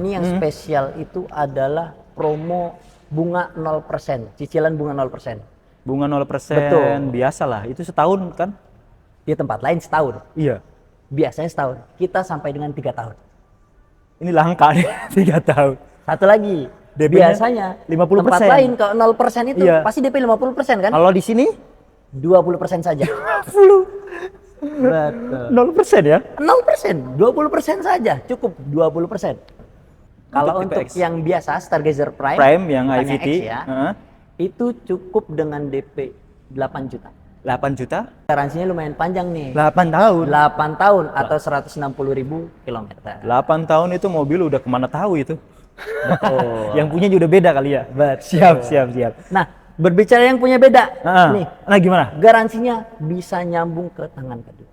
ini yang spesial itu adalah promo bunga 0%, cicilan bunga 0%. Bunga 0%, Betul. biasalah. Itu setahun kan? Di tempat lain setahun. Iya. Biasanya setahun. Kita sampai dengan 3 tahun. Ini langka nih, 3 tahun. Satu lagi, DP-nya biasanya 50%. tempat lain kalau 0% itu Iya. pasti DP 50% kan? Kalau di sini 20% saja. 10. Betul. 0% ya? 0%, 20% saja, cukup 20%. Kalau untuk TPX. yang biasa Stargazer Prime, Prime yang bukan IVT, X ya, itu cukup dengan DP 8 juta. 8 juta? Garansinya lumayan panjang nih. 8 tahun. 8 tahun atau 160.000 kilometer. 8 tahun itu mobil udah kemana tahu itu. Betul. Yang punya juga beda kali ya. Betul. Siap. Nah, berbicara yang punya beda, nih, Nah gimana? garansinya bisa nyambung ke tangan kedua.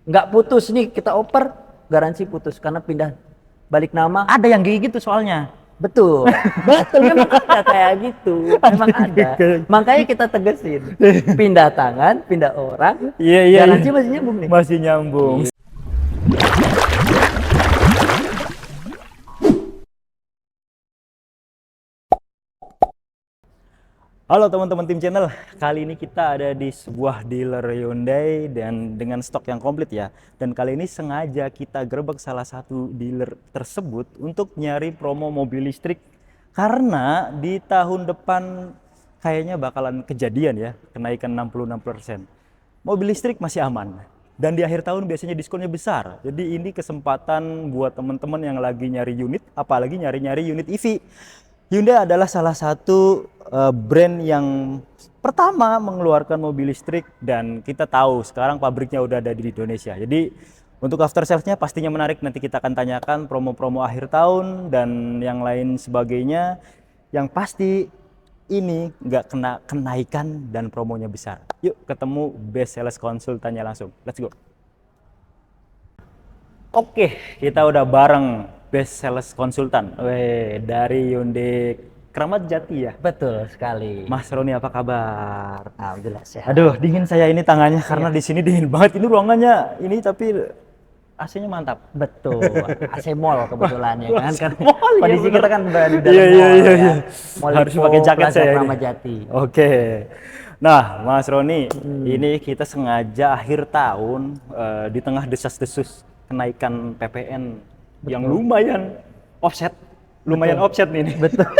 Nggak putus nih, kita oper, garansi putus karena pindah balik nama. Ada yang kayak gitu soalnya. Betul, betul, memang ada kayak gitu, memang ada. Makanya kita tegesin, pindah tangan, pindah orang, Iya. garansi masih nyambung nih. Masih nyambung. Halo teman-teman tim channel, kali ini kita ada di sebuah dealer Hyundai dan dengan stok yang komplit ya. Dan kali ini sengaja kita gerbek salah satu dealer tersebut untuk nyari promo mobil listrik. Karena di tahun depan kayaknya bakalan kejadian ya, kenaikan 66%. Mobil listrik masih aman. Dan di akhir tahun biasanya diskonnya besar. Jadi ini kesempatan buat teman-teman yang lagi nyari unit, apalagi nyari-nyari unit EV. Hyundai adalah salah satu brand yang pertama mengeluarkan mobil listrik dan kita tahu sekarang pabriknya udah ada di Indonesia. Jadi untuk after sales-nya pastinya menarik, nanti kita akan tanyakan promo-promo akhir tahun dan yang lain sebagainya. Yang pasti ini nggak kena kenaikan dan promonya besar. Yuk ketemu Best Sales Consultant-nya langsung. Let's go. Oke, kita udah bareng Best Sales Consultant dari Hyundai Kramat Jati ya. Betul sekali. Mas Roni apa kabar? Alhamdulillah sehat. Aduh, dingin saya ini tangannya karena di sini dingin banget. Ini ruangannya ini tapi AC-nya mantap. Betul, AC Mall kebetulan ya kan. Karena Mall, kondisi iya kita kan berada di dalam Iya. mall ya. Mall Harus Lipo, pakai jaket Plaza saya ini. Kramat Jati. Oke. Nah, Mas Roni, ini kita sengaja akhir tahun di tengah desas-desus kenaikan PPN yang lumayan offset. Lumayan offset nih. Betul.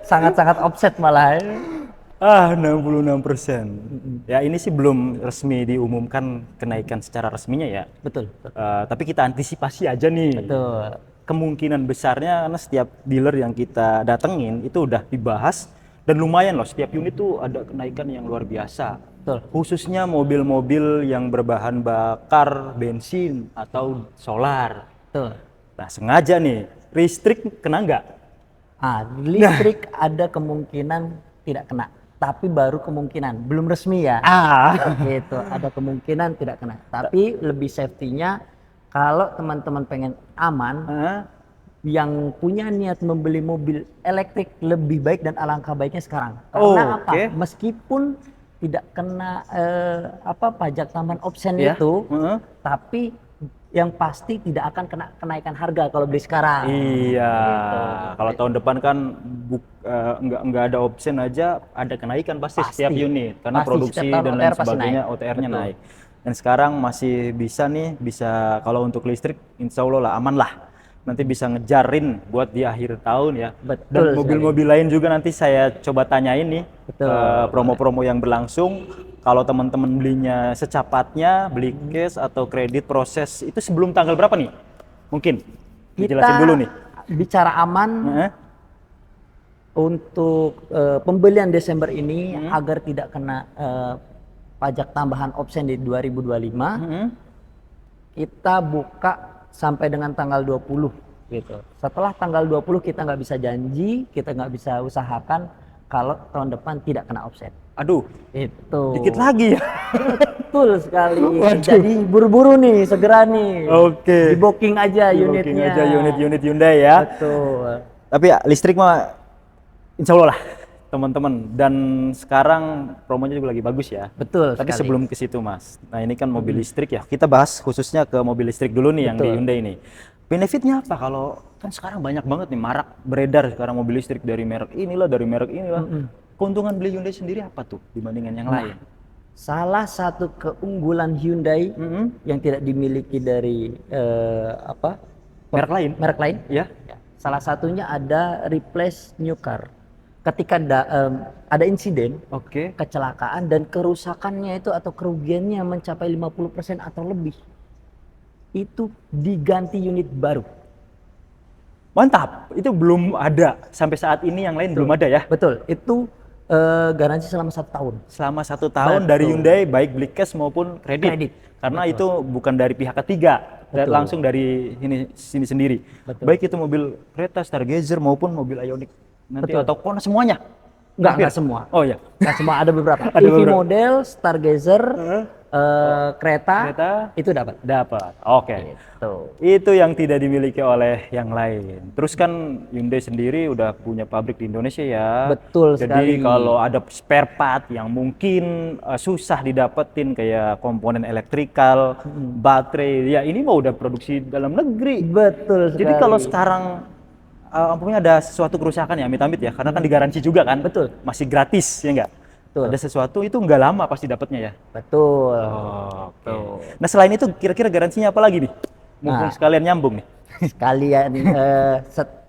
Sangat-sangat offset malah. 66%. Ya ini sih belum resmi diumumkan kenaikan secara resminya ya. Betul. Tapi kita antisipasi aja nih. Betul. Kemungkinan besarnya karena setiap dealer yang kita datengin itu udah dibahas dan lumayan loh, setiap unit tuh ada kenaikan yang luar biasa. Betul. Khususnya mobil-mobil yang berbahan bakar bensin atau solar. Betul. Nah sengaja nih, listrik kena nggak? Listrik ada kemungkinan tidak kena, tapi baru kemungkinan, belum resmi ya. Gitu, ada kemungkinan tidak kena. Tapi lebih safety-nya kalau teman-teman pengen aman, yang punya niat membeli mobil elektrik lebih baik dan alangkah baiknya sekarang. Karena apa? Meskipun tidak kena pajak tambahan option itu, tapi yang pasti tidak akan kena kenaikan harga kalau beli sekarang. Iya. Gitu. Kalau tahun depan kan nggak ada option aja ada kenaikan pasti setiap unit karena Pasti, produksi setiap tahun dan OTR lain pasti sebagainya naik. OTR-nya Betul. naik. Dan sekarang masih bisa kalau untuk listrik insya Allah lah aman lah. Nanti bisa ngejarin buat di akhir tahun ya. Betul. Dan mobil-mobil lain juga nanti saya coba tanyain nih. Betul. Promo-promo yang berlangsung. Kalau teman-teman belinya secepatnya, beli cash atau kredit proses itu sebelum tanggal berapa nih? Mungkin dijelasin dulu nih. Bicara aman untuk pembelian Desember ini agar tidak kena pajak tambahan option di 2025. Kita buka sampai dengan tanggal 20 gitu. Setelah tanggal 20 kita nggak bisa janji, kita nggak bisa usahakan kalau tahun depan tidak kena offset. Aduh, itu dikit lagi ya. Betul sekali. Jadi buru-buru nih, segera nih. Oke. Di booking aja unitnya. Booking aja unit-unit Hyundai ya. Betul. Tapi ya listrik mah insya Allah lah teman-teman. Dan sekarang promonya juga lagi bagus ya. Betul. Tapi sekali. sebelum ke situ Mas, nah ini kan mobil listrik ya. Kita bahas khususnya ke mobil listrik dulu nih yang di Hyundai ini. Benefitnya apa kalau kan sekarang banyak banget nih marak beredar sekarang mobil listrik dari merek inilah, dari merek inilah. Keuntungan beli Hyundai sendiri apa tuh dibandingkan yang lain? Salah satu keunggulan Hyundai yang tidak dimiliki dari Merek lain? merek lain, Ya. salah satunya ada replace new car. Ketika ada insiden, Oke. kecelakaan dan kerusakannya itu atau kerugiannya mencapai 50% atau lebih, itu diganti unit baru. Mantap. Itu belum ada sampai saat ini, yang lain belum ada ya. Betul, itu garansi selama 1 tahun. Selama 1 tahun Betul. dari Hyundai, baik beli cash maupun kredit. Kredit. Karena itu bukan dari pihak ketiga, Betul. langsung dari sini sendiri. Betul. Baik itu mobil Creta, Stargazer maupun mobil Ioniq nanti Betul. atau Kona semuanya. Enggak semua. Oh ya. Enggak semua, ada beberapa. Ada EV beberapa. model, Stargazer, kereta, Kereta itu dapat. dapat. Oke. Gitu. Itu yang tidak dimiliki oleh yang lain. Terus kan Hyundai sendiri udah punya pabrik di Indonesia ya. Betul Jadi sekali. kalau ada spare part yang mungkin susah didapetin kayak komponen elektrikal, baterai, ya ini mah udah produksi dalam negeri. Betul sekali. Jadi kalau sekarang umpamanya ada sesuatu kerusakan ya, amit-amit ya, karena kan digaransi juga kan. Betul. Masih gratis ya enggak? Betul. Ada sesuatu itu nggak lama pasti dapatnya ya. Betul. Oke. Nah selain itu kira-kira garansinya apa lagi nih? Mumpung Nah. sekalian nyambung nih. Sekalian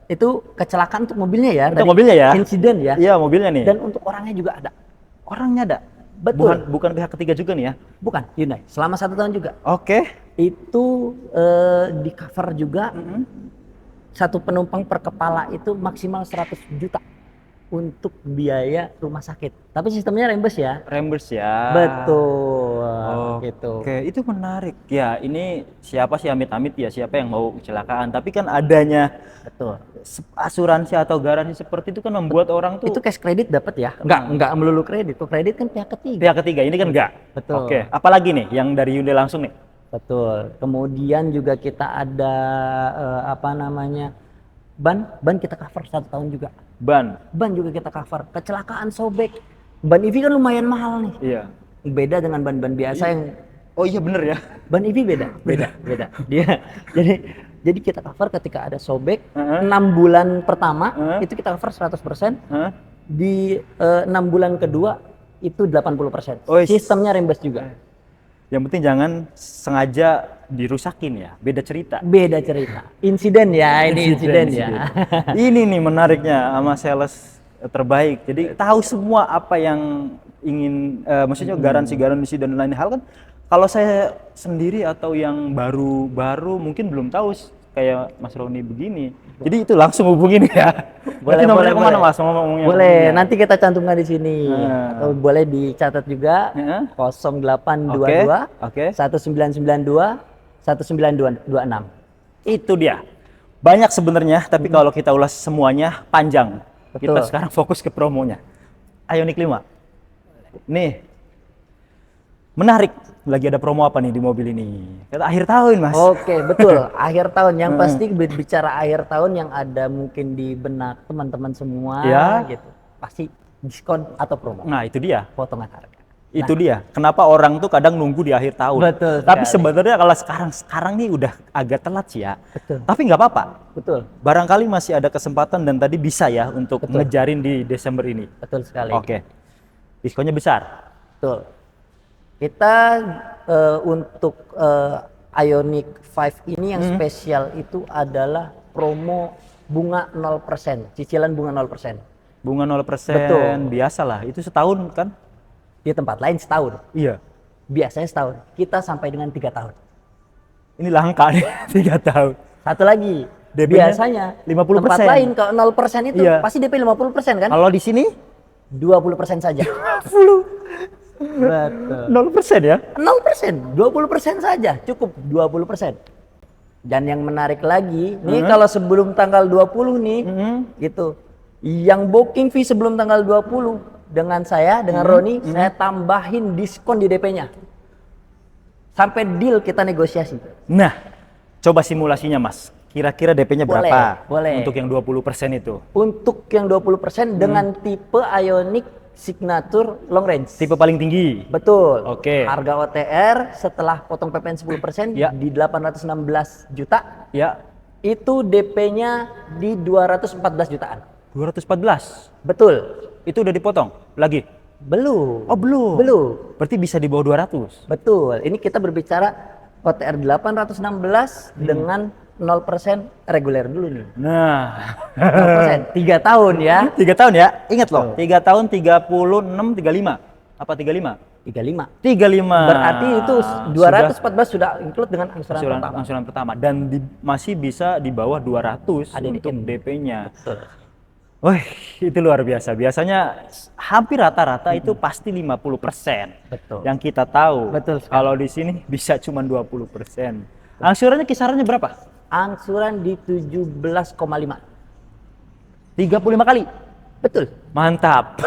itu kecelakaan untuk mobilnya ya. Untuk tadi mobilnya ya? Insiden ya. Iya mobilnya nih. Dan untuk orangnya juga ada. Orangnya ada. Betul. Bukan pihak ketiga juga nih ya. Bukan Hyundai. Selama 1 tahun juga. Oke. Itu di cover juga. Satu penumpang per kepala itu maksimal 100 juta untuk biaya rumah sakit. Tapi sistemnya reimburse ya. Reimburse ya. Betul. Gitu. Oke, itu menarik. Ya, ini siapa sih amit-amit ya, siapa yang mau kecelakaan. Tapi kan adanya Betul. asuransi atau garansi seperti itu kan membuat orang tuh Itu cash kredit dapat ya? Enggak melulu kredit. Tuh kredit kan pihak ketiga. pihak ketiga. Ini kan enggak. Betul. Oke, apalagi nih yang dari Hyundai langsung nih? Betul. Kemudian juga kita ada ban kita cover 1 tahun juga. Ban juga kita cover. Kecelakaan sobek. Ban EV kan lumayan mahal nih. Iya. Beda dengan ban-ban biasa yang Oh iya bener ya. ban EV beda. Dia jadi kita cover ketika ada sobek 6 bulan pertama itu kita cover 100%. Hah? Di 6 bulan kedua itu 80%. Oh, Sistemnya reimburse juga. Yang penting jangan sengaja dirusakin ya. Beda cerita. Beda cerita. Insiden ya, ini insiden ya. Ini nih menariknya sama sales terbaik. Jadi tahu semua apa yang ingin, maksudnya garansi-garansi dan lain hal kan. Kalau saya sendiri atau yang baru-baru mungkin belum tahu kayak Mas Roni begini. Jadi itu langsung hubungin ya. Berarti nomornya kemana Mas? Ngomongnya Boleh, nanti kita cantumkan di sini. Nah. Atau boleh dicatat juga. Ya. 0822 Oke. 1992 1926. Itu dia. Banyak sebenarnya, tapi kalau kita ulas semuanya panjang. Betul. Kita sekarang fokus ke promonya. Ioniq 5. Nih. Menarik. Lagi ada promo apa nih di mobil ini? Kita akhir tahun, Mas. Oke, betul. Akhir tahun. Yang pasti bicara akhir tahun yang ada mungkin di benak teman-teman semua Ya. gitu. Pasti diskon atau promo. Nah, itu dia. Potongan harga. Itu dia. Kenapa orang tuh kadang nunggu di akhir tahun. Betul Tapi sekali. sebenarnya kalau sekarang nih udah agak telat sih ya. Betul. Tapi nggak apa-apa. Betul. Barangkali masih ada kesempatan dan tadi bisa ya untuk ngejarin di Desember ini. Betul sekali. Oke. Diskonnya besar. Betul. Kita untuk Ioniq 5 ini yang spesial itu adalah promo bunga 0%, cicilan bunga 0%. Bunga 0%. Betul. Biasalah. Itu setahun kan? Di tempat lain setahun. Iya. Biasanya setahun. Kita sampai dengan 3 tahun. Ini langka nih 3 tahun. Satu lagi. DP-nya Biasanya 50%. tempat lain kalau 0% itu Iya. pasti DP 50% kan? Kalau di sini 20% saja. 50. Betul. 0% ya? 0%, 20% saja, cukup 20%. Dan yang menarik lagi, nih kalau sebelum tanggal 20 nih, gitu. Yang booking fee sebelum tanggal 20 dengan saya, dengan Roni, saya tambahin diskon di DP-nya. Sampai deal kita negosiasi. Nah, coba simulasinya Mas. Kira-kira DP-nya Boleh, berapa? boleh. Untuk yang 20% itu. Untuk yang 20% dengan tipe Ioniq Signature Long Range. Tipe paling tinggi. Betul. Oke. Harga OTR setelah potong PPN 10% Ya. di 816 juta. Ya. Itu DP-nya di 214 jutaan. 214. Betul. Itu udah dipotong lagi? Belum. Oh, belum. Belum. Berarti bisa di bawah 200. Betul. Ini kita berbicara OTR 816 dengan 0% reguler dulu nih. Nah, 0%, 3 tahun ya. 3 tahun ya. Ingat loh, 3 tahun 36 35. Apa 35? 35. 35. Berarti itu 214 sudah include dengan angsuran pertama. Angsuran pertama dan masih bisa di bawah 200 untuk DP-nya. Betul. Wih, itu luar biasa. Biasanya hampir rata-rata itu pasti 50%. Betul. Yang kita tahu. Betul sekali. Kalau di sini bisa cuma 20%. Angsurannya kisarannya berapa? Angsuran di 17,5. 35 kali. Betul. Mantap.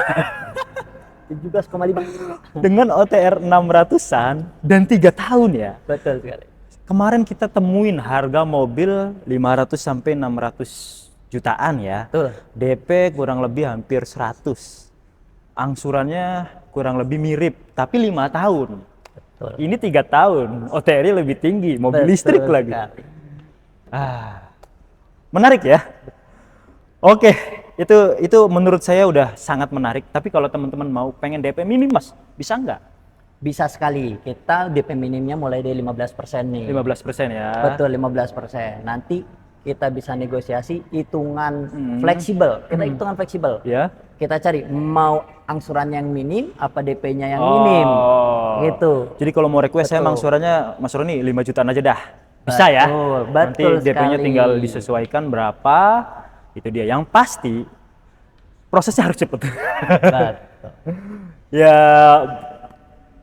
17,5. Dengan OTR 600-an dan 3 tahun ya. Betul sekali. Kemarin kita temuin harga mobil 500 sampai 600 jutaan ya. Betul. DP kurang lebih hampir 100. Angsurannya kurang lebih mirip, tapi 5 tahun. Betul. Ini 3 tahun, OTR-nya lebih tinggi, mobil listrik lagi. Menarik ya. Oke, itu menurut saya udah sangat menarik. Tapi kalau teman-teman mau pengen DP minim Mas, bisa nggak? Bisa sekali. Kita DP minimnya mulai dari 15% nih. 15% ya. Betul, 15%. Nanti kita bisa negosiasi hitungan fleksibel. Kita hitungan fleksibel. Ya. Kita cari mau angsuran yang minim apa DP-nya yang minim. Gitu. Jadi kalau mau request saya angsurannya Mas Roni 5 jutaan aja dah. Bisa ya? Nanti DP-nya tinggal disesuaikan berapa. Itu dia. Yang pasti prosesnya harus cepet. Ya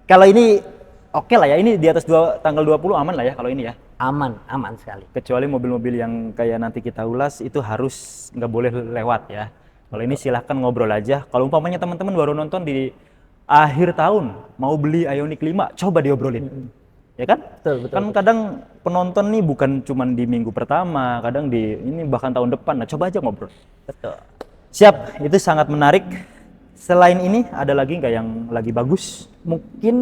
kalau ini oke lah ya. Ini di atas tanggal 20 aman lah ya kalau ini ya. Aman sekali. Kecuali mobil-mobil yang kayak nanti kita ulas itu harus nggak boleh lewat ya. Kalau ini silahkan ngobrol aja. Kalau umpamanya teman-teman baru nonton di akhir tahun mau beli Ioniq 5, coba diobrolin. Ya kan? Betul. Kan kadang penonton nih bukan cuma di minggu pertama, kadang ini bahkan tahun depan. Nah, coba aja ngobrol. Betul. Siap, itu sangat menarik. Selain ini ada lagi nggak yang lagi bagus? Mungkin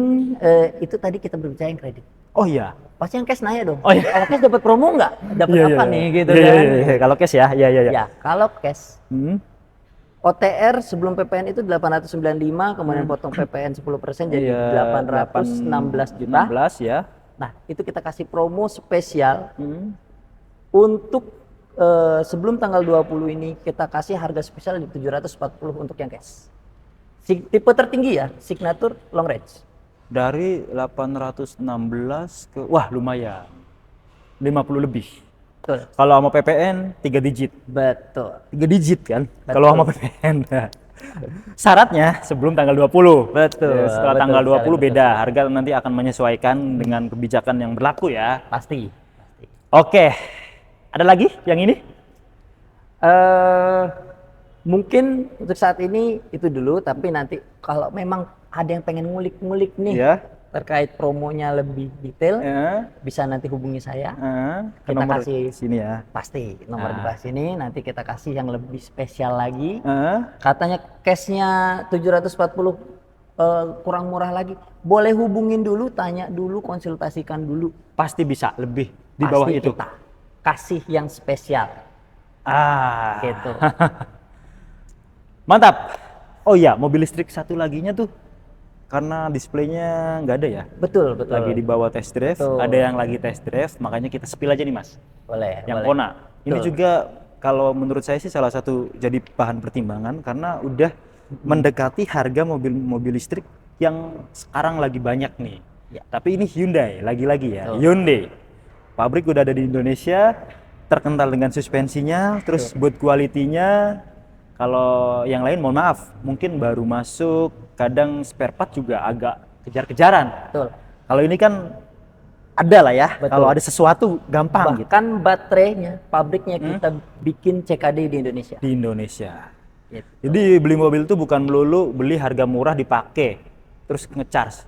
itu tadi kita berbicara yang kredit. Oh iya. Pasti yang cash nanya dong. Oh iya. Kalau cash dapat promo nggak? Dapat apa nih gitu kan? Iya. Kalau cash ya, iya. Ya, kalau cash. OTR sebelum PPN itu 895, kemudian potong PPN 10% jadi 816 juta. 16 ya. Nah, itu kita kasih promo spesial untuk sebelum tanggal 20 ini kita kasih harga spesial di 740 untuk yang cash. Tipe tertinggi ya, signature long range. Dari 816 ke wah lumayan. 50 lebih. Betul. Kalau sama PPN 3 digit. Betul. 3 digit kan? Betul. Kalau sama PPN. Syaratnya sebelum tanggal 20. Betul. Ya, setelah betul tanggal 20 sekali, beda. Harga nanti akan menyesuaikan dengan kebijakan yang berlaku ya. Pasti. Oke. Ada lagi yang ini? Mungkin untuk saat ini itu dulu, tapi nanti kalau memang ada yang pengen ngulik-ngulik nih terkait promonya lebih detail, bisa nanti hubungi saya. Kita kasih sini ya. Pasti nomor di bawah sini, nanti kita kasih yang lebih spesial lagi. Katanya cashnya 740 kurang murah lagi. Boleh hubungin dulu, tanya dulu, konsultasikan dulu. Pasti bisa lebih di bawah itu. Kita kasih yang spesial. Gitu. Mantap. Oh iya, mobil listrik satu laginya tuh karena displaynya nggak ada ya. Betul. Lagi dibawa test drive, ada yang lagi test drive, makanya kita spill aja nih Mas. Boleh. Yang Kona. Ini juga kalau menurut saya sih salah satu jadi bahan pertimbangan karena udah mendekati harga mobil listrik yang sekarang lagi banyak nih. Ya. Tapi ini Hyundai, lagi-lagi ya. Hyundai. Pabrik udah ada di Indonesia, terkenal dengan suspensinya, terus buat kualitinya. Kalau yang lain mohon maaf, mungkin baru masuk, kadang spare part juga agak kejar-kejaran. Betul. Kalau ini kan ada lah ya, kalau ada sesuatu gampang. Bahkan gitu. Baterainya, pabriknya kita bikin CKD di Indonesia. Di Indonesia. Gitu. Jadi beli mobil itu bukan melulu beli harga murah dipakai, terus ngecharge.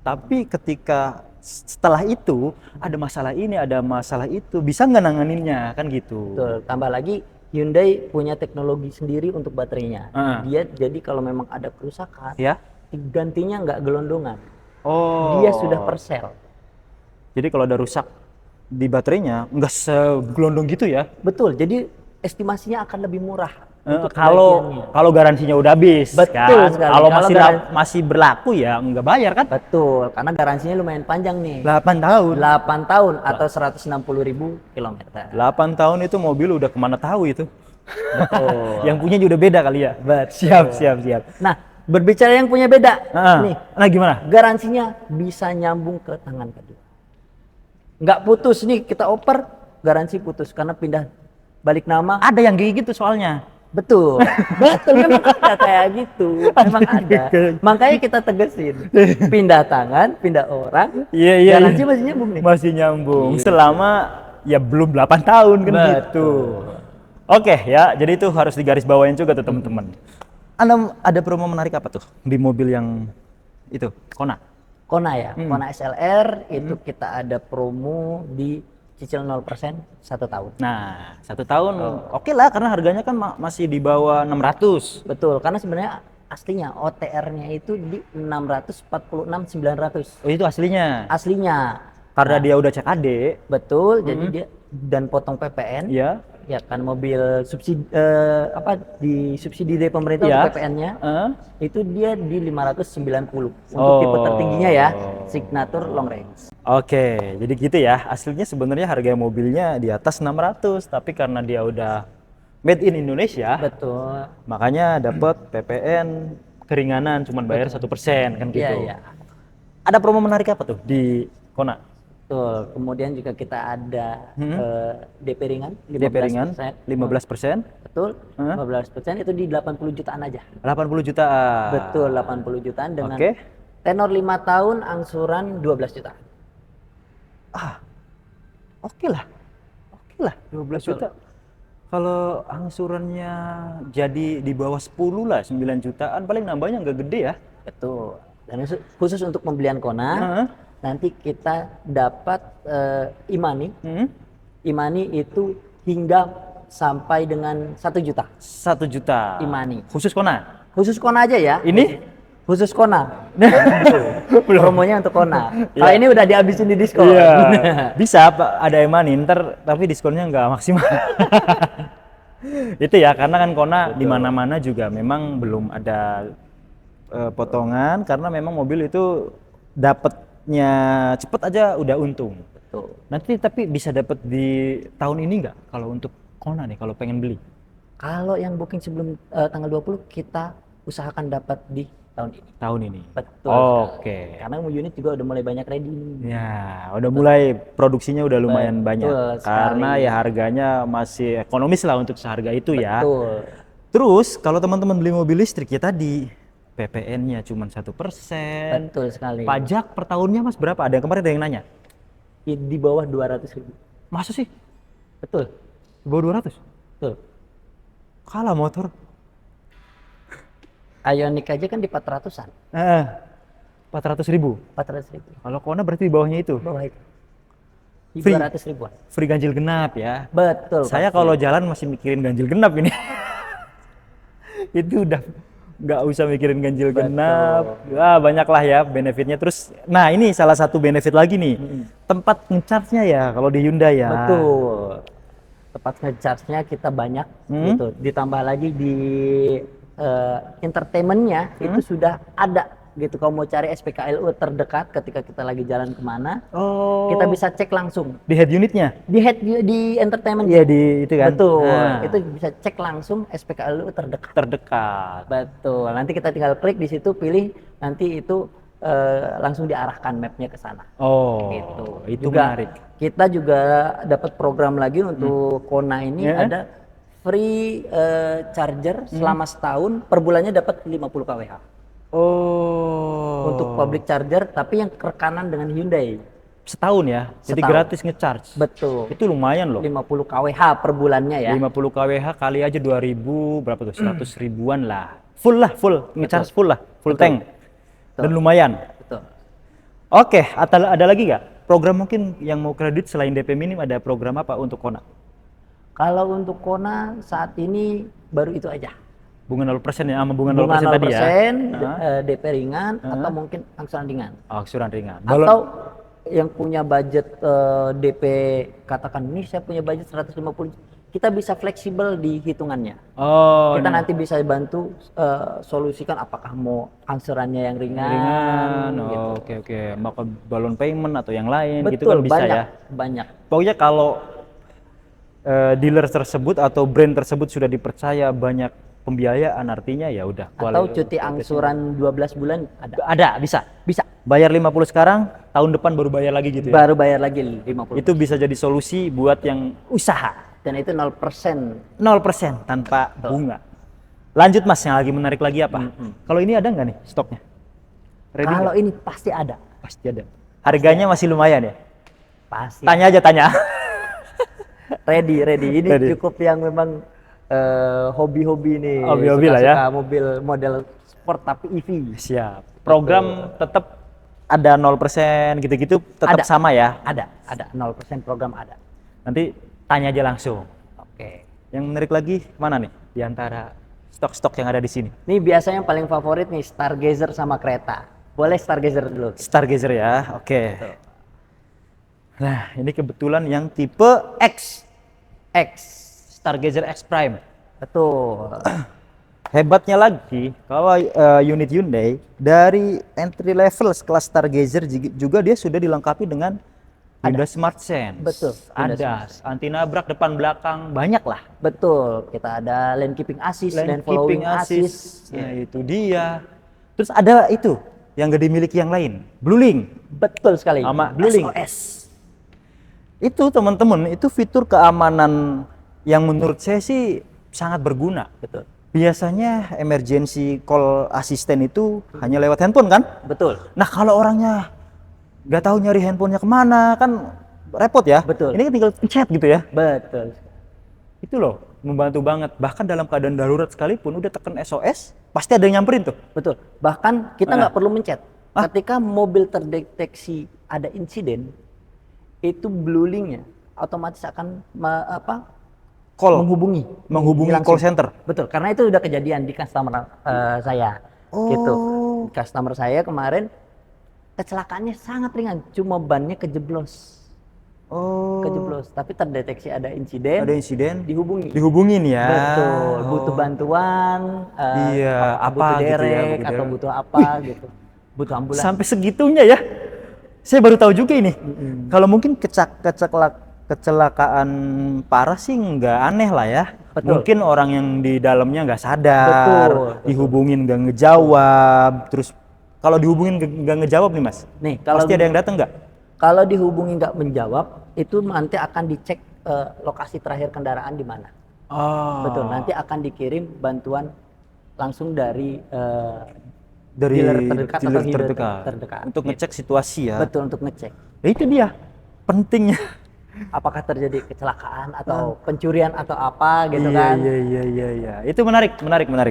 Tapi ketika setelah itu ada masalah ini, ada masalah itu, bisa nggak nanganinnya kan gitu. Betul. Tambah lagi Hyundai punya teknologi sendiri untuk baterainya. Dia jadi kalau memang ada kerusakan, gantinya nggak gelondongan. Dia sudah per sel. Jadi kalau ada rusak di baterainya nggak segelondong gitu ya. Betul, jadi estimasinya akan lebih murah untuk Kalau penggantiannya. garansinya udah habis Betul kan. sekali. Kalau Kalau masih berlaku ya nggak bayar kan. Betul, karena garansinya lumayan panjang nih. 8 tahun. 8 tahun atau 160.000 kilometer. 8 tahun itu mobil udah kemana tahu itu. Betul. Yang punya juga beda kali ya. Betul. Siap. Nah, berbicara yang punya beda, nih, Nah gimana? garansinya bisa nyambung ke tangan kedua. Nggak putus nih, kita oper, garansi putus karena pindah balik nama. Ada yang kayak gitu soalnya. Betul, betul, memang ada kayak gitu, memang ada. Makanya kita tegesin, pindah tangan, pindah orang, Iya. garansi masih nyambung nih. Masih nyambung. Selama ya belum 8 tahun kan Betul. gitu. Oke ya, jadi itu harus digarisbawain juga tuh teman-teman. Ada promo menarik apa tuh di mobil yang itu, Kona? Kona ya, Kona SLR itu kita ada promo di cicil 0% 1 tahun. Nah, 1 tahun oke lah karena harganya kan masih di bawah 600. Betul, karena sebenarnya aslinya OTR-nya itu di 646.900. Oh itu aslinya. Aslinya. Karena dia udah CKD. Betul, jadi dia dan potong PPN. Ya. Ya kan mobil subsidi disubsidi dari pemerintah Ya. untuk PPN-nya. Itu dia di 590 untuk tipe tertingginya ya, Signature Long Range. Oke, jadi gitu ya. Aslinya sebenarnya harga mobilnya di atas 600, tapi karena dia udah made in Indonesia, Betul. makanya dapat PPN keringanan, cuman bayar 1% kan gitu. Iya, iya. Ada promo menarik apa tuh di Kona? Betul. Kemudian juga kita ada DP ringan, 15%. DP ringan 15%. Betul. 15% itu di 80 jutaan aja. 80 jutaan. Betul, 80 jutaan dengan Oke. tenor 5 tahun angsuran 12 juta. Oke lah. 12 juta. Kalau angsurannya jadi di bawah 10 lah, 9 jutaan, paling nambahnya nggak gede ya. Betul. Dan khusus untuk pembelian Kona, nanti kita dapat imani. Imani itu hingga sampai dengan 1 juta. 1 juta. Imani. Khusus Kona. Khusus Kona aja ya. Ini? Khusus Kona. Promonya untuk Kona. Kalau ini udah dihabisin di diskon. Iya. Bisa Pak, ada Emani ntar tapi diskonnya nggak maksimal. Itu ya karena kan Kona di mana-mana juga memang belum ada potongan karena memang mobil itu dapatnya cepet aja udah untung. Betul. Nanti tapi bisa dapat di tahun ini nggak kalau untuk Kona nih kalau pengen beli? Kalau yang booking sebelum tanggal 20 kita usahakan dapat di tahun ini. Tahun ini. Betul. Oke. Karena unit juga udah mulai banyak ready. Ya, udah mulai produksinya udah lumayan banyak. sekali. Karena ya harganya masih ekonomis lah untuk seharga itu ya. Betul. Terus kalau teman-teman beli mobil listrik ya tadi PPN-nya cuma 1%. Betul sekali. Pajak per tahunnya Mas berapa? Ada yang kemarin ada yang nanya. Di bawah 200.000. Masa sih? Betul. Di bawah 200? Betul. Kalah motor. Ioniq aja kan di 400-an. 400.000. 400.000. Kalau Kona berarti di bawahnya itu. Bawah itu. Di Free. 200 ribuan. Free ganjil genap ya. Betul. Saya pasti. kalau jalan masih mikirin ganjil genap ini. Itu udah nggak usah mikirin ganjil genap. Wah, banyak lah ya benefitnya. Terus, nah ini salah satu benefit lagi nih. Tempat ngecharge-nya ya kalau di Hyundai ya. Betul. Tempat ngecharge-nya kita banyak gitu. Ditambah lagi di entertainment-nya itu sudah ada gitu. Kalau mau cari SPKLU terdekat ketika kita lagi jalan kemana, kita bisa cek langsung Di head unitnya? di entertainment. Iya di itu kan. Betul. Nah, Itu bisa cek langsung SPKLU terdekat. terdekat. Betul. Nanti kita tinggal klik di situ, pilih, nanti itu langsung diarahkan mapnya ke sana. Oh, Gitu. itu Juga menarik. kita juga dapat program lagi untuk Kona ini ada free charger selama setahun, per bulannya dapat 50 kWh. Oh. Untuk public charger tapi yang rekanan dengan Hyundai. Setahun ya. Jadi Setahun. gratis ngecharge. Betul. Itu lumayan loh. 50 kWh per bulannya ya. 50 kWh kali aja 2000 berapa tuh? 100 ribuan lah. Full lah, full. Ngecharge full lah, full tank. Dan lumayan. Betul. Oke, ada lagi nggak? Program mungkin yang mau kredit selain DP minim ada program apa untuk Kona? Kalau untuk Kona saat ini baru itu aja. Bunga 0% ya, sama bunga 0% Bunga 0%, tadi ya? DP ringan atau mungkin angsuran ringan. Angsuran ringan. Atau yang punya budget DP, katakan ini saya punya budget 150, kita bisa fleksibel di hitungannya. Oh, Kita ini nanti bisa bantu solusikan apakah mau angsurannya yang ringan, ringan. gitu. Oh, oke. Maka balon payment atau yang lain gitu Betul, kan bisa banyak, ya. banyak. Pokoknya kalau dealer tersebut atau brand tersebut sudah dipercaya banyak pembiayaan, artinya ya udah. Atau cuti angsuran 12 bulan ada. Ada, bisa. Bisa. Bayar 50 sekarang, tahun depan baru bayar lagi gitu ya. Baru bayar lagi 50. Itu bisa jadi solusi buat yang usaha. Dan itu 0%. 0% tanpa bunga. Lanjut Mas, yang lagi menarik lagi apa? Kalau ini ada nggak nih stoknya? Ready Kalau nggak? ini pasti ada. Pasti ada. Harganya masih lumayan ya? Pasti. Tanya aja, tanya. Ready. Ini Ready. cukup yang memang hobi-hobi nih. Hobi-hobi lah ya. Suka mobil model sport tapi EV. Siap. Program tetap ada 0% gitu-gitu tetap Ada. sama ya? Ada 0% program ada. Nanti tanya aja langsung. Oke. Yang menarik lagi mana nih di antara stok-stok yang ada di sini? Ini biasanya yang paling favorit nih Stargazer sama kereta. Boleh Stargazer dulu. Stargazer ya, oke. Betul. Nah, ini kebetulan yang tipe X, X. Stargazer X Prime. Betul. Hebatnya lagi, kalau unit Hyundai dari entry level kelas Stargazer juga dia sudah dilengkapi dengan Hyundai Smart Sense. Betul, Hyundai Ada anti nabrak depan belakang, banyak lah. Betul. Kita ada lane keeping assist, lane following assist. Nah, itu dia. Terus ada itu yang gak dimiliki yang lain, BlueLink. Betul sekali. Sama BlueLink. SOS. Itu teman-teman, itu fitur keamanan yang menurut saya sih sangat berguna. Betul. Biasanya emergency call assistant itu hanya lewat handphone kan? Betul. Nah kalau orangnya nggak tahu nyari handphonenya kemana kan repot ya. Betul. Ini kan tinggal pencet gitu ya. Betul. Itu loh membantu banget. Bahkan dalam keadaan darurat sekalipun udah tekan SOS pasti ada yang nyamperin tuh. Betul. Bahkan kita nggak perlu mencet. Ah. Ketika mobil terdeteksi ada insiden, itu BlueLink-nya otomatis akan menghubungi menghubungi langsung. call center. Betul, karena itu udah kejadian di customer saya. Gitu. Customer saya kemarin kecelakaannya sangat ringan, cuma bannya kejeblos. Kejeblos, tapi terdeteksi ada insiden. Ada insiden Dihubungin ya. Betul, butuh bantuan, Iya, butuh apa gitu ya, derek butuh atau derek. butuh apa gitu. Butuh ambulans. Sampai segitunya ya. Saya baru tahu juga ini. Kalau mungkin kecelakaan parah sih nggak aneh lah ya. Betul. Mungkin orang yang di dalamnya nggak sadar, Betul. dihubungin nggak ngejawab, terus kalau dihubungin nggak ngejawab nih Mas, Nih, kalau pasti ada yang datang nggak? kalau dihubungi nggak menjawab, itu nanti akan dicek lokasi terakhir kendaraan di mana. Oh. Betul, nanti akan dikirim bantuan langsung dari Dari dealer terdekat atau dealer dealer terdekat. terdekat. Untuk ngecek situasi ya. Betul, untuk ngecek Nah, itu dia pentingnya. apakah terjadi kecelakaan atau pencurian atau apa gitu kan. Iya. Itu menarik.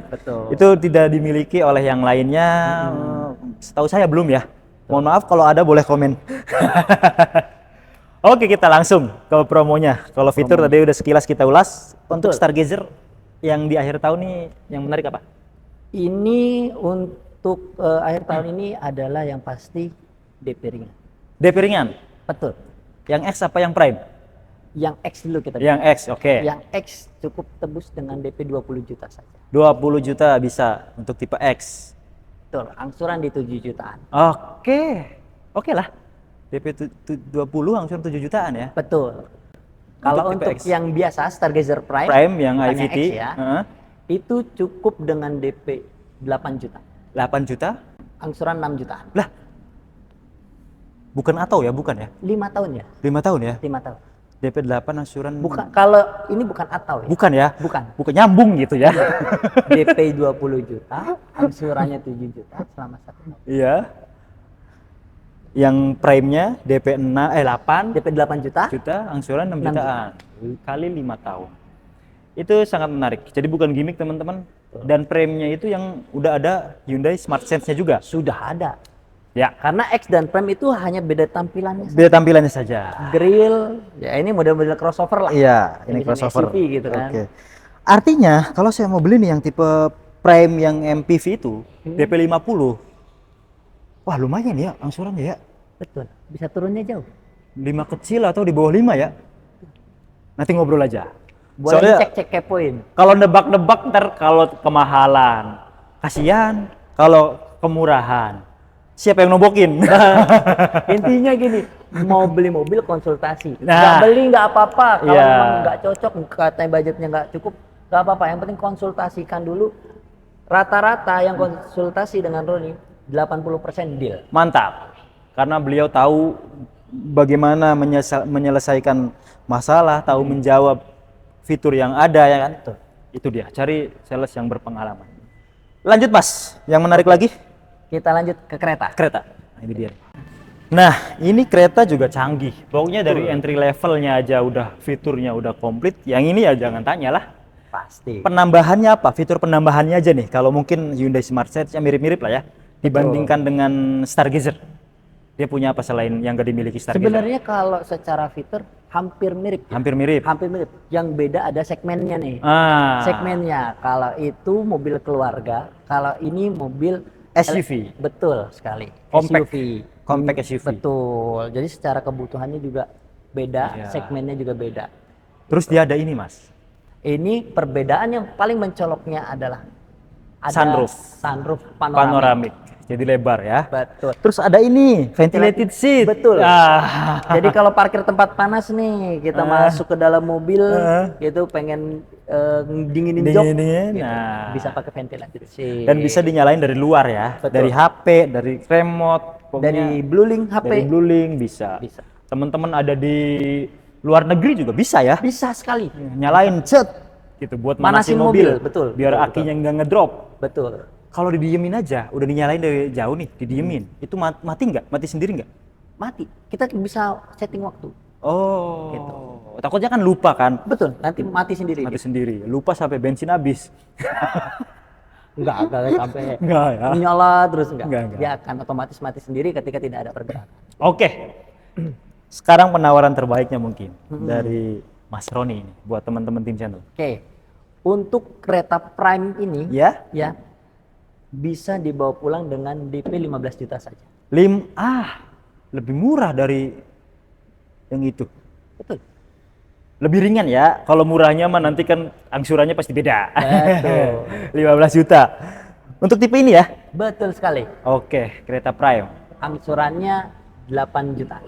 Betul. Itu tidak dimiliki oleh yang lainnya. Setahu saya belum ya. Mohon maaf kalau ada boleh komen. Oke, kita langsung ke promonya. Kalau fitur tadi udah sekilas kita ulas. Untuk Betul. Stargazer yang di akhir tahun nih yang menarik apa? Ini untuk akhir tahun ini adalah yang pasti DP ringan. DP ringan. Betul. Yang X apa yang Prime? Yang X dulu kita. Yang X, oke. Yang X cukup tebus dengan DP 20 juta saja. 20 juta bisa untuk tipe X. Betul, angsuran di 7 jutaan. Oke lah. DP 20 angsuran 7 jutaan ya. Betul. Kalau tipe untuk X. yang biasa Stargazer Prime, Prime yang bukan IVT, X ya, itu cukup dengan DP 8 juta. 8 juta. Angsuran 6 jutaan. Lah. Bukan atau ya, bukan ya? 5 tahun ya? 5 tahun ya? 5 tahun. DP 8 angsuran. Bukan, kalau ini bukan atau ya? Bukan ya? Bukan. Bukan nyambung gitu ya. DP 20 juta, angsurannya 7 juta selama 1 tahun. Iya. Yang prime-nya DP 8 DP 8 juta, angsuran 6 6 jutaan. Kali 5 tahun. Itu sangat menarik. Jadi bukan gimmick teman-teman. Dan prime-nya itu yang udah ada Hyundai Smart Sense-nya juga. sudah ada. Ya. Karena X dan Prime itu hanya beda tampilannya. Beda tampilannya saja. Grill, ya ini model-model crossover lah. Iya, ini Jenis crossover. SUV gitu kan. Oke. Artinya kalau saya mau beli nih yang tipe Prime yang MPV itu DP 50. Wah, lumayan ya angsurannya ya. Betul. Bisa turunnya jauh. 5 kecil atau di bawah 5 ya? Nanti ngobrol aja. Boleh Soalnya cek kepoin. kalau nebak-nebak ntar kalau kemahalan, kasihan. Kalau kemurahan, siapa yang nombokin? Intinya gini, mau beli mobil konsultasi. Nah. Nggak beli nggak apa-apa. Kalau Iya. memang nggak cocok, katanya budgetnya nggak cukup, nggak apa-apa. Yang penting konsultasikan dulu. Rata-rata yang konsultasi dengan Roni 80% deal. Mantap. Karena beliau tahu bagaimana menyelesaikan masalah, tahu menjawab fitur yang ada ya kan. Itu dia, cari sales yang berpengalaman. Lanjut Mas, yang menarik lagi Kita lanjut ke kereta. kereta. Nah, ini dia. Nah, ini kereta juga canggih. Pokoknya dari entry levelnya aja udah fiturnya udah komplit. Yang ini ya jangan tanya lah. Pasti. Penambahannya apa? Fitur penambahannya aja nih. Kalau mungkin Hyundai Smart Seat mirip-mirip lah ya. Dibandingkan dengan Stargazer. Dia punya apa selain yang gak dimiliki Stargazer? Sebenarnya kalau secara fitur hampir mirip. Hampir mirip. Hampir mirip. Yang beda ada segmennya nih. Segmennya. Kalau itu mobil keluarga, kalau ini mobil SUV. Betul sekali. Compact. SUV. Compact SUV. Betul. Jadi secara kebutuhannya juga beda, Iya. segmennya juga beda. Terus dia ada ini Mas. Ini perbedaan yang paling mencoloknya adalah ada sunroof Panoramik. Jadi lebar ya. Betul. Terus ada ini ventilated seat. Betul. Ah. Jadi kalau parkir tempat panas nih, kita masuk ke dalam mobil, gitu pengen dinginin jok, Dingin-dingin, gitu, nah. bisa pakai ventilator sih. Dan bisa dinyalain dari luar ya. Betul. Dari HP, dari remote, pokoknya dari Bluelink HP. dari Bluelink bisa. Bisa. Teman-teman ada di luar negeri juga bisa ya. Bisa sekali. Nyalain cet gitu buat manasin Manasin mobil. mobil, betul, Biar betul, akinya nggak ngedrop. Betul. Kalau didiemin aja, udah dinyalain dari jauh nih, didiemin. Itu mati nggak? Mati sendiri nggak? Mati. Kita bisa setting waktu. Oh. Gitu. Takutnya kan lupa kan? Betul. Nanti mati sendiri. Mati sendiri. Lupa sampai bensin habis. Enggak sampai Enggak ya. nyala terus enggak. Enggak. Dia akan otomatis mati sendiri ketika tidak ada pergerakan. Oke. Sekarang penawaran terbaiknya mungkin dari Mas Roni ini buat teman-teman tim channel. Oke. Untuk kereta Prime ini Ya? ya bisa dibawa pulang dengan DP 15 juta saja. Lebih murah dari yang itu. Betul. Lebih ringan ya. Kalau murahnya mah nanti kan angsurannya pasti beda. Betul. 15 juta. Untuk tipe ini ya? Betul sekali. Oke, kereta Prime. Angsurannya 8 juta.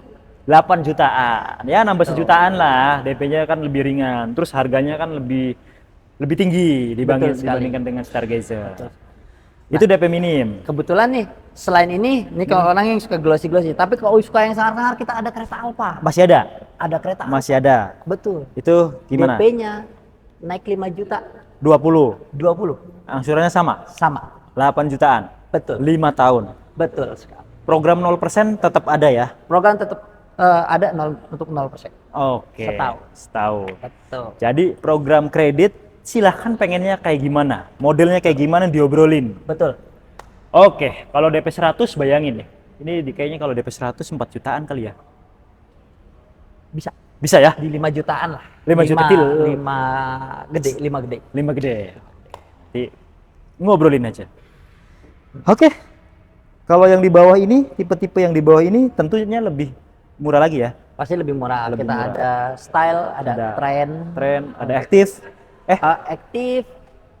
8 jutaan. Ya nambah sejutaan lah. DP-nya kan lebih ringan. Terus harganya kan lebih tinggi Betul sekali. dibandingkan dengan Stargazer. Itu DP minim. Kebetulan nih, selain ini kalau orang yang suka glossy-glossy, tapi kalau suka yang sangar-sangar, kita ada kereta Alfa. Masih ada? Ada kereta Alfa. Masih ada. Betul. Itu gimana? DP-nya naik 5 juta, 20. 20. Angsurannya sama? Sama. 8 jutaan. Betul. 5 tahun. Betul sekali. Program 0% tetap ada ya? Program tetap ada untuk 0%. Oke. Setahun. Betul. Jadi program kredit silahkan pengennya kayak gimana? Modelnya kayak gimana diobrolin. Betul. Oke, kalau DP 100 bayangin deh. Ini kayaknya kalau DP 100 4 jutaan kali ya? Bisa. Bisa ya? Di 5 jutaan lah. 5 juta kecil. 5 gede, 5 gede. 5 gede. Nanti ngobrolin aja. Oke. Kalau yang di bawah ini, tipe-tipe yang di bawah ini tentunya lebih murah lagi ya? Pasti lebih murah. Lebih Kita murah. ada style, ada trend, ada aktif. aktif,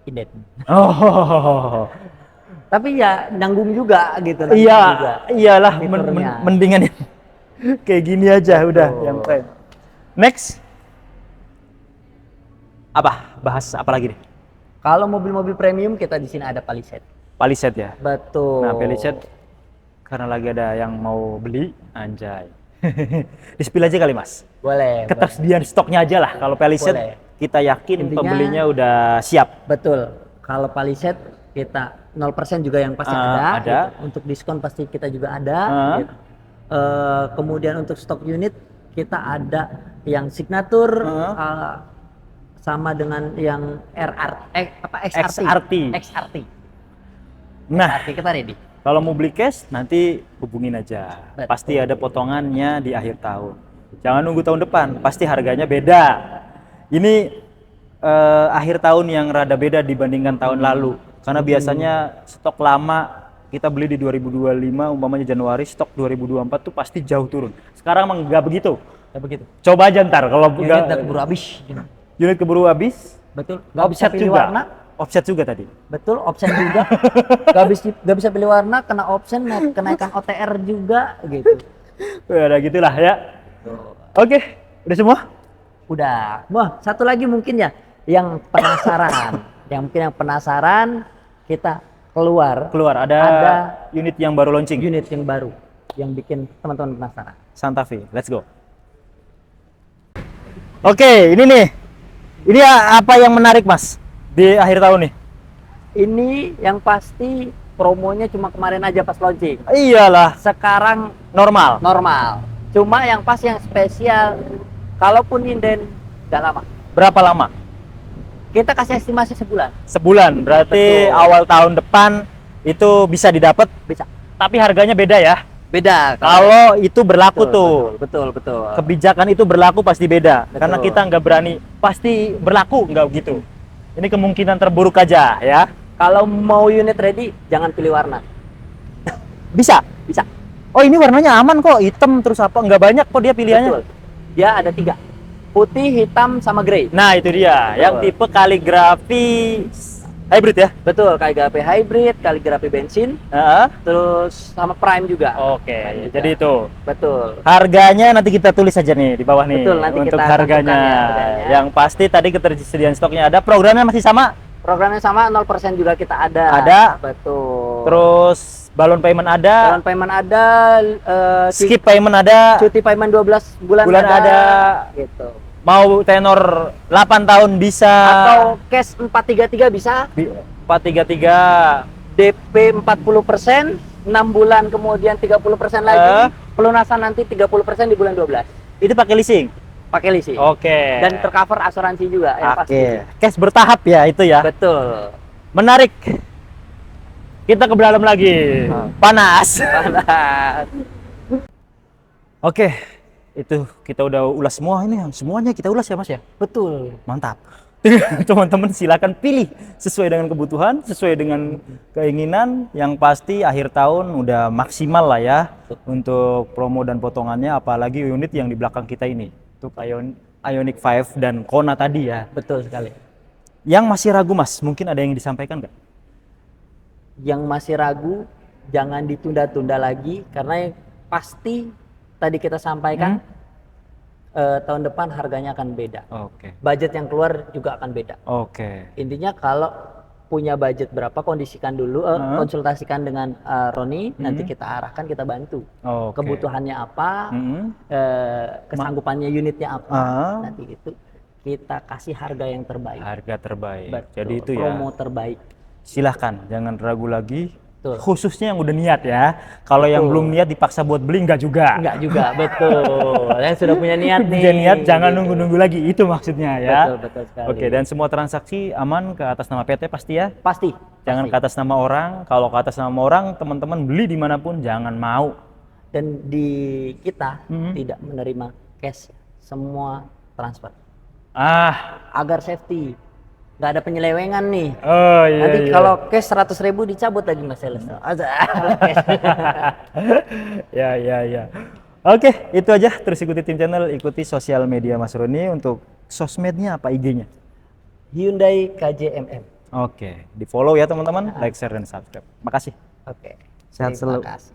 inden. Oh. Tapi ya nanggung juga gitu. nanggung Iya, juga. iyalah Fiturnya. mendingan yang kayak gini aja udah yang keren. Next. Apa? Bahas apa lagi nih? Kalau mobil-mobil premium kita di sini ada Palisade. Palisade ya. Betul. Nah, Palisade karena lagi ada yang mau beli, anjay. Di-spill aja kali, Mas. Boleh. Ketersediaan stoknya aja lah. Kalau Palisade Boleh. kita yakin Intinya- pembelinya udah siap. Betul. Kalau Palisade kita 0% juga yang pasti ada. Ada. Gitu. Untuk diskon pasti kita juga ada. Gitu. Kemudian untuk stok unit kita ada yang signature sama dengan yang XRT. Nah, XRT kita ready. kalau mau beli cash nanti hubungin aja. Betul. Pasti ada potongannya di akhir tahun. Jangan nunggu tahun depan, pasti harganya beda. Ini akhir tahun yang rada beda dibandingkan tahun lalu. Karena biasanya stok lama kita beli di 2025 umpamanya Januari, stok 2024 tuh pasti jauh turun. Sekarang emang nggak begitu. Ya begitu. Coba aja ntar kalau Unit udah keburu habis. unit keburu habis. Betul. Nggak bisa Offset pilih juga. warna. Offset juga tadi. Betul, option juga. Nggak bisa pilih warna, kena option, kenaikan OTR juga gitu. Udah gitulah ya. Oke, udah semua? Udah. Wah, satu lagi mungkin ya yang penasaran. yang penasaran kita keluar Ada unit yang baru launching. unit yang baru yang bikin teman-teman penasaran. Santa Fe, let's go. Oke, ini nih. Ini apa yang menarik, Mas? Di akhir tahun nih. Ini yang pasti promonya cuma kemarin aja pas launching. Iyalah, Sekarang normal. Cuma yang pas yang spesial, kalaupun inden nggak lama. Berapa lama? Kita kasih estimasi sebulan. Sebulan. Berarti Betul. awal tahun depan itu bisa didapat, Bisa. tapi harganya beda ya. Beda. Kalau itu berlaku tuh. Betul. Kebijakan itu berlaku pasti beda. Betul. Karena kita nggak berani pasti berlaku nggak gitu. Ini kemungkinan terburuk aja ya. Kalau mau unit ready, jangan pilih warna. Bisa. Oh, ini warnanya aman kok, hitam terus apa? Nggak banyak kok dia pilihannya. Betul. Dia ada 3. Putih, hitam, sama grey. Nah, itu dia. Betul. Yang tipe kaligrafi hybrid ya. Betul, kaligrafi hybrid, kaligrafi bensin, Heeh. terus sama prime juga. Oke, Prime juga. jadi itu. Betul. Harganya nanti kita tulis aja nih di bawah nih. Betul, nanti untuk kita harganya. tentukan ya harganya. Yang pasti tadi ketersediaan stoknya ada, programnya masih sama. Programnya sama, 0% juga kita ada. Ada. Betul. Terus balon payment ada, Balon payment ada, skip payment ada, cuti payment 12 bulan, ada. Gitu. Mau tenor 8 tahun bisa. Atau cash 433 bisa, 433. DP 40%, 6 bulan kemudian 30% lagi, pelunasan nanti 30% di bulan 12. Itu pakai leasing. Pakai leasing. Oke. Dan tercover asuransi juga yang pasti. Oke. Cash bertahap ya itu ya. Betul. Menarik. Kita ke dalam lagi. Panas. Oke. Itu kita udah ulas semua ini, semuanya kita ulas ya Mas ya. Betul. Mantap. Teman-teman silakan pilih sesuai dengan kebutuhan, sesuai dengan keinginan. Yang pasti akhir tahun udah maksimal lah ya untuk promo dan potongannya, apalagi unit yang di belakang kita ini. Untuk Ioniq 5 dan Kona tadi ya. Betul sekali. Yang masih ragu Mas, mungkin ada yang disampaikan nggak? Yang masih ragu, jangan ditunda-tunda lagi karena yang pasti tadi kita sampaikan tahun depan harganya akan beda. Oke. Budget yang keluar juga akan beda. Oke. Intinya kalau punya budget berapa, kondisikan dulu, konsultasikan dengan Roni, nanti kita arahkan, kita bantu. Oke. Kebutuhannya apa, kesanggupannya unitnya apa, nanti itu kita kasih harga yang terbaik. Harga terbaik. Betul. Jadi itu ya. Promo terbaik. Silahkan, jangan ragu lagi. Betul. Khususnya yang udah niat ya. Kalau yang belum niat dipaksa buat beli enggak juga. Enggak juga, betul. Yang sudah punya niat nih. Punya niat jangan gitu. nunggu-nunggu lagi, itu maksudnya ya. Betul sekali. Oke, dan semua transaksi aman ke atas nama PT pasti ya. Pasti. Jangan ke atas nama orang. Kalau ke atas nama orang, teman-teman beli dimanapun jangan mau. Dan di kita tidak menerima cash, semua transfer. Agar safety. Nggak ada penyelewengan nih. Oh iya. Nanti kalau cash 100.000 dicabut lagi Mas Sales. Ya. Oke, itu aja. Terus ikuti Tim Channel, ikuti sosial media Mas Roni. Untuk sosmednya apa, IG-nya? Hyundai KJMM. Oke, di follow ya teman-teman, like, share, dan subscribe. Makasih. Oke. Sehat selalu. Terima kasih.